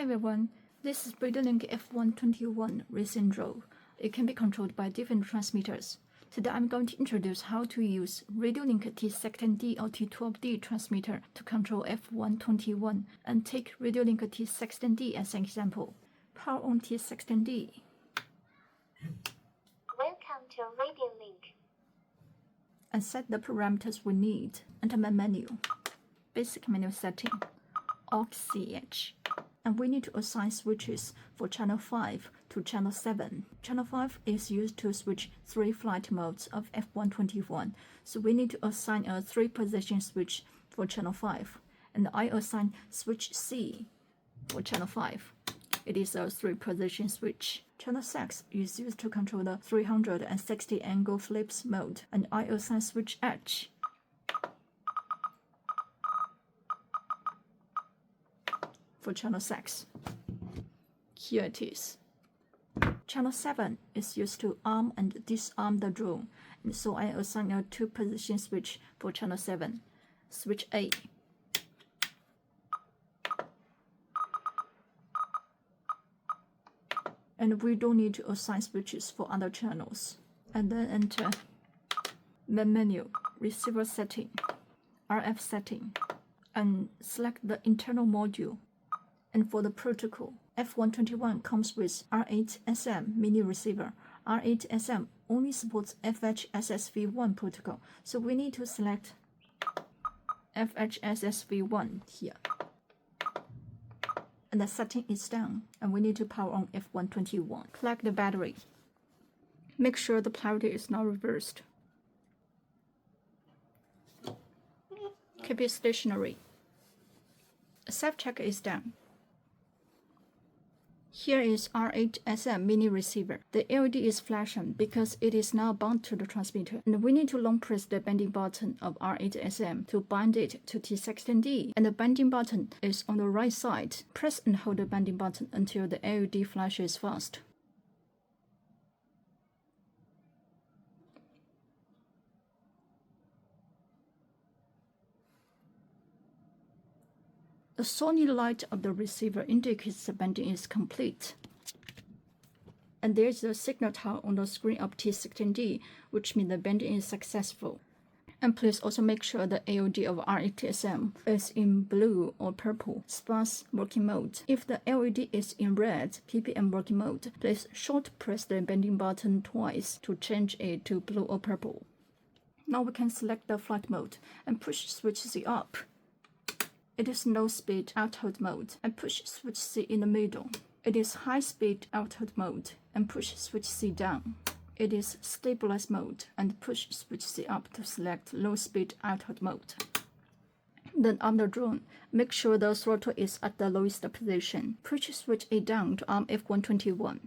Hi everyone, this is RadioLink F121 racing drone. It can be controlled by different transmitters. Today I'm going to introduce how to use RadioLink T16D or T12D transmitter to control F121 and take RadioLink T16D as an example. Power on T16D. Welcome to RadioLink. And set the parameters we need. Enter my menu. Basic menu setting. AUX CH. And we need to assign switches for channel 5 to channel 7. Channel 5 is used to switch 3 flight modes of F121, so we need to assign a 3-position switch for channel 5. And I assign switch C for channel 5. It is a 3-position switch. Channel 6 is used to control the 360 angle flips mode, and I assign switch H for channel 6. Here it is. Channel 7 is used to arm and disarm the drone, and so I assign a 2-position switch for channel 7, switch A. And we don't need to assign switches for other channels. And then enter main menu, receiver setting, RF setting, and select the internal module. And for the protocol, F121 comes with R8SM mini receiver. R8SM only supports FHSSV1 protocol, so we need to select FHSSV1 here. And the setting is done, and we need to power on F121. Plug the battery. Make sure the polarity is not reversed. Keep it stationary. A self-check is done. Here is R8SM mini receiver. The LED is flashing because it is now bound to the transmitter, and we need to long press the binding button of R8SM to bind it to T16D, and the binding button is on the right side. Press and hold the binding button until the LED flashes fast. The solid light of the receiver indicates the binding is complete. And there is a signal tile on the screen of T16D, which means the binding is successful. And please also make sure the LED of R8SM is in blue or purple, sparse working mode. If the LED is in red, PPM working mode, please short press the binding button twice to change it to blue or purple. Now we can select the flight mode and push switch C up. It is low speed auto mode, and push switch C in the middle. It is high speed auto mode, and push switch C down. It is stabilize mode, and push switch C up to select low speed auto mode. Then on the drone, make sure the throttle is at the lowest position. Push switch A down to arm F121.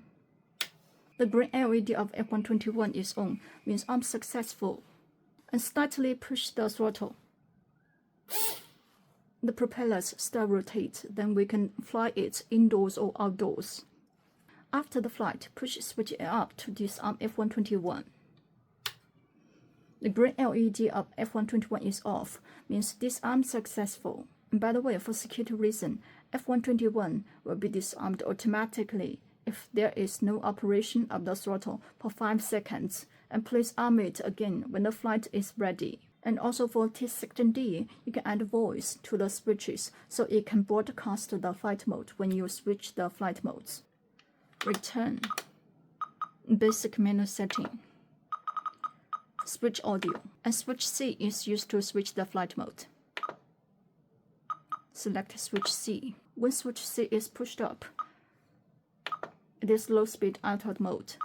The green LED of F121 is on, means arm successful. And slightly push the throttle. The propellers still rotate, then we can fly it indoors or outdoors. After the flight, push switch A up to disarm F121. The green LED of F121 is off, means disarm successful. And by the way, for security reason, F121 will be disarmed automatically if there is no operation of the throttle for 5 seconds, and please arm it again when the flight is ready. And also for T16D, you can add voice to the switches so it can broadcast the flight mode when you switch the flight modes. Return. Basic menu setting. Switch audio. And switch C is used to switch the flight mode. Select switch C. When switch C is pushed up, it is low speed auto mode.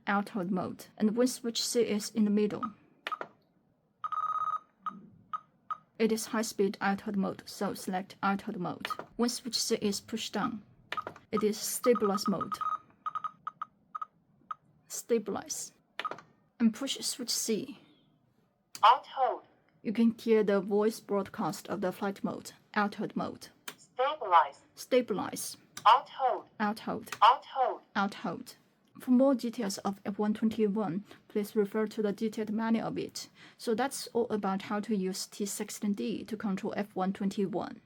Auto mode, and when switch C is in the middle, it is high speed auto mode, so select auto mode. When switch C is pushed down, it is stabilize mode. Stabilize. And push switch C. Auto. You can hear the voice broadcast of the flight mode. Auto mode. Stabilize. Stabilize. Auto. Auto. Auto. Auto. For more details of F121, please refer to the detailed manual of it. So that's all about how to use T16D to control F121.